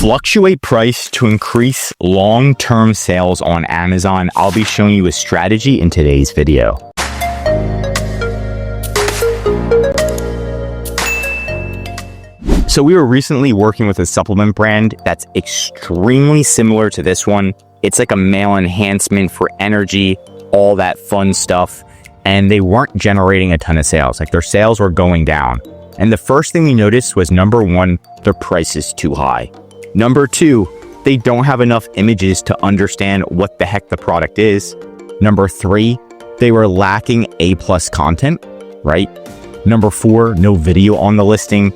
Fluctuate price to increase long-term sales on Amazon. I'll be showing you a strategy in today's video. So we were recently working with a supplement brand that's extremely similar to this one. It's like a male enhancement for energy, all that fun stuff. And they weren't generating a ton of sales. Like their sales were going down. And the first thing we noticed was, number one, their price is too high. Number two, they don't have enough images to understand what the heck the product is. Number three, they were lacking A+ content, right? Number four, no video on the listing.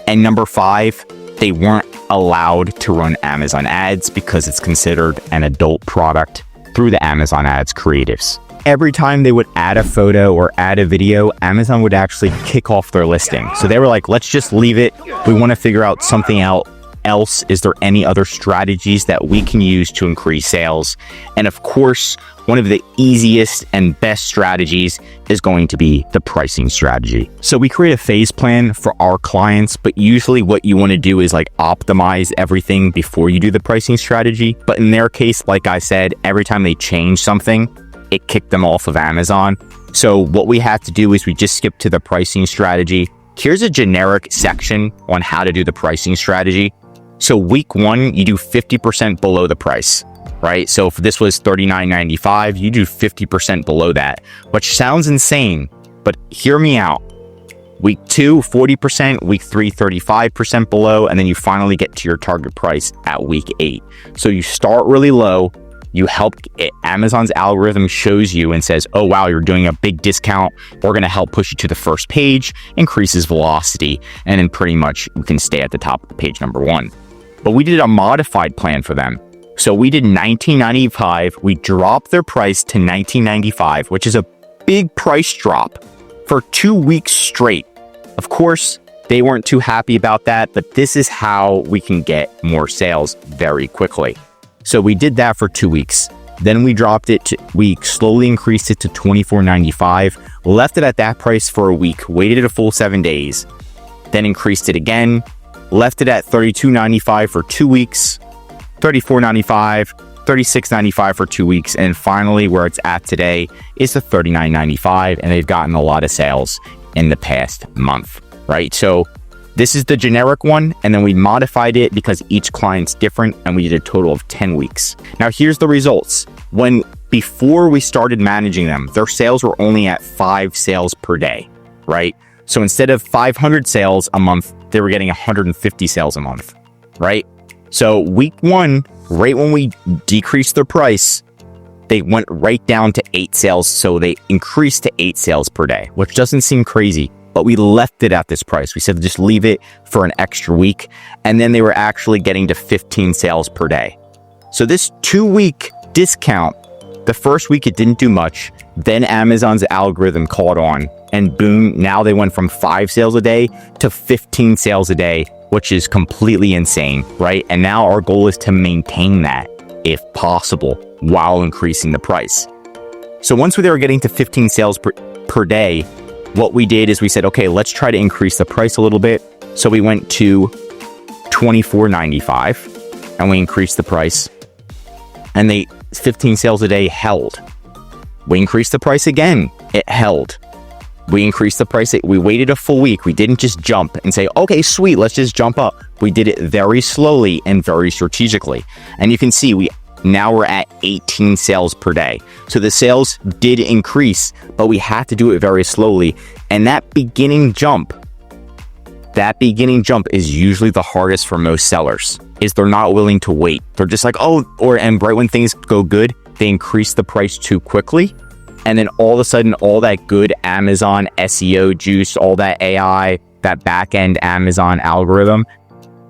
And number five, they weren't allowed to run Amazon ads because it's considered an adult product through the Amazon ads creatives. Every time they would add a photo or add a video, Amazon would actually kick off their listing. So they were like, let's just leave it. We want to figure out something else. Is there any other strategies that we can use to increase sales? And of course, one of the easiest and best strategies is going to be the pricing strategy. So we create a phase plan for our clients, but usually what you want to do is like optimize everything before you do the pricing strategy. But in their case, like I said, every time they change something, it kicked them off of Amazon. So what we had to do is we just skipped to the pricing strategy. Here's a generic section on how to do the pricing strategy. So week one, you do 50% below the price, right? So if this was $39.95, you do 50% below that, which sounds insane, but hear me out. Week two, 40%, week three, 35% below, and then you finally get to your target price at week 8. So you start really low, you help Amazon's algorithm shows you and says, oh, wow, you're doing a big discount. We're going to help push you to the first page, increases velocity, and then pretty much you can stay at the top of page number one. But we did a modified plan for them. So we did $19.95. We dropped their price to $19.95, which is a big price drop for 2 weeks straight. Of course, they weren't too happy about that, but this is how we can get more sales very quickly. So we did that for 2 weeks. Then we dropped it, we slowly increased it to $24.95, left it at that price for a week, waited a full 7 days, then increased it again, left it at $32.95 for 2 weeks, $34.95, $36.95 for 2 weeks, and finally where it's at today is the $39.95, and they've gotten a lot of sales in the past month, right? So this is the generic one, and then we modified it because each client's different, and we did a total of 10 weeks. Now here's the results. Before we started managing them, their sales were only at 5 sales per day, right? So instead of 500 sales a month, they were getting 150 sales a month, right? So week one, right when we decreased their price, they went right down to 8 sales. So they increased to 8 sales per day, which doesn't seem crazy, but we left it at this price. We said, just leave it for an extra week. And then they were actually getting to 15 sales per day. So this 2-week discount, the first week, it didn't do much. Then Amazon's algorithm caught on, and boom, now they went from 5 sales a day to 15 sales a day, which is completely insane, right? And now our goal is to maintain that if possible while increasing the price. So once they were getting to 15 sales per day, what we did is we said, okay, let's try to increase the price a little bit. So we went to $24.95 and we increased the price, and 15 sales a day held. We increased the price again, it held. We increased the price, we waited a full week. We didn't just jump and say, okay, sweet, let's just jump up. We did it very slowly and very strategically. And you can see now we're at 18 sales per day. So the sales did increase, but we had to do it very slowly. And that beginning jump is usually the hardest for most sellers, is they're not willing to wait. They're just like, and right when things go good, they increase the price too quickly. And then all of a sudden, all that good Amazon SEO juice, all that AI, that back-end Amazon algorithm,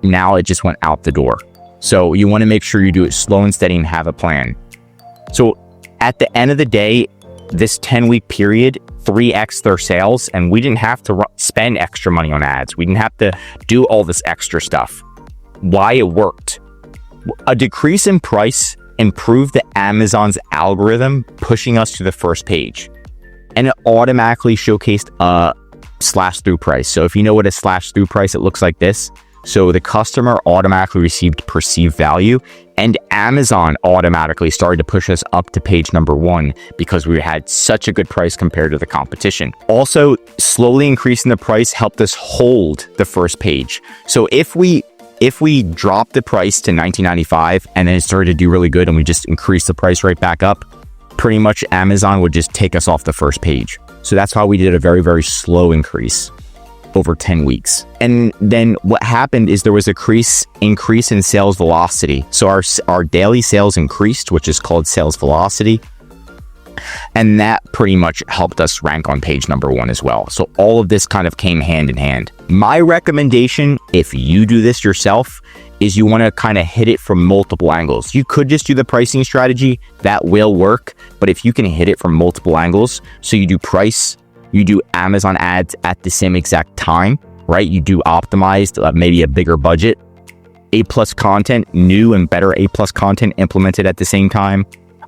now it just went out the door. So you want to make sure you do it slow and steady and have a plan. So at the end of the day, this 10-week period, 3x their sales, and we didn't have to spend extra money on ads. We didn't have to do all this extra stuff. Why it worked? A decrease in price improved the Amazon's algorithm, pushing us to the first page. And it automatically showcased a slash through price. So if you know what a slash through price, it looks like this. So the customer automatically received perceived value, and Amazon automatically started to push us up to page number 1 because we had such a good price compared to the competition. Also, slowly increasing the price helped us hold the first page. So if we dropped the price to $19.95 and then it started to do really good and we just increased the price right back up, pretty much Amazon would just take us off the first page. So that's why we did a very, very slow increase over 10 weeks. And then what happened is there was a increase in sales velocity. So our daily sales increased, which is called sales velocity. And that pretty much helped us rank on page number 1 as well. So all of this kind of came hand in hand. My recommendation, if you do this yourself, is you want to kind of hit it from multiple angles. You could just do the pricing strategy, that will work. But if you can hit it from multiple angles, so you do price, you do Amazon ads at the same exact time, right? You do optimized, maybe a bigger budget, A+ content, new and better A+ content implemented at the same time,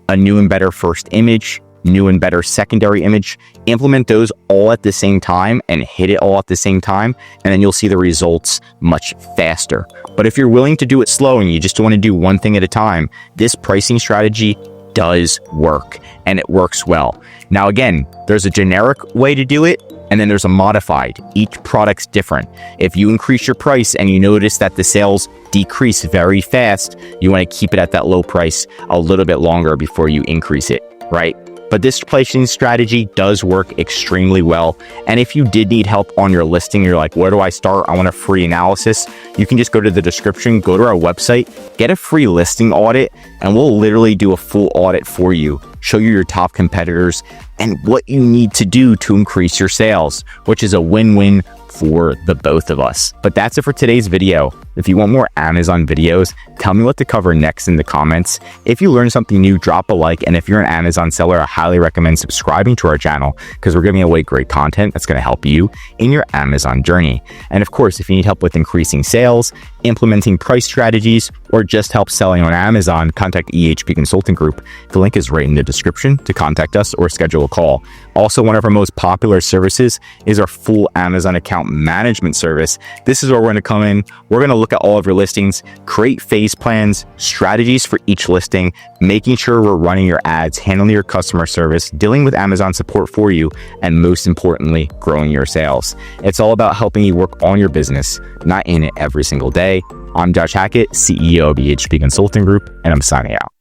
a new and better first image, new and better secondary image, implement those all at the same time and hit it all at the same time, and then you'll see the results much faster. But if you're willing to do it slow and you just want to do one thing at a time, this pricing strategy does work, and it works well. Now, again, there's a generic way to do it, and then there's a modified. Each product's different. If you increase your price and you notice that the sales decrease very fast, you want to keep it at that low price a little bit longer before you increase it, right? But this pricing strategy does work extremely well. And if you did need help on your listing, you're like, where do I start? I want a free analysis. You can just go to the description, go to our website, get a free listing audit, and we'll literally do a full audit for you, show you your top competitors and what you need to do to increase your sales, which is a win-win for the both of us. But that's it for today's video. If you want more Amazon videos, tell me what to cover next in the comments. If you learned something new, drop a like. And if you're an Amazon seller, I highly recommend subscribing to our channel because we're giving away great content that's going to help you in your Amazon journey. And of course, if you need help with increasing sales, implementing price strategies, or just help selling on Amazon, contact EHP Consulting Group. The link is right in the description to contact us or schedule a call. Also, one of our most popular services is our full Amazon account management service. This is where we're going to come in. We're going to look at all of your listings, create phase plans, strategies for each listing, making sure we're running your ads, handling your customer service, dealing with Amazon support for you, and most importantly, growing your sales. It's all about helping you work on your business, not in it every single day. I'm Josh Hackett, CEO of EHP Consulting Group, and I'm signing out.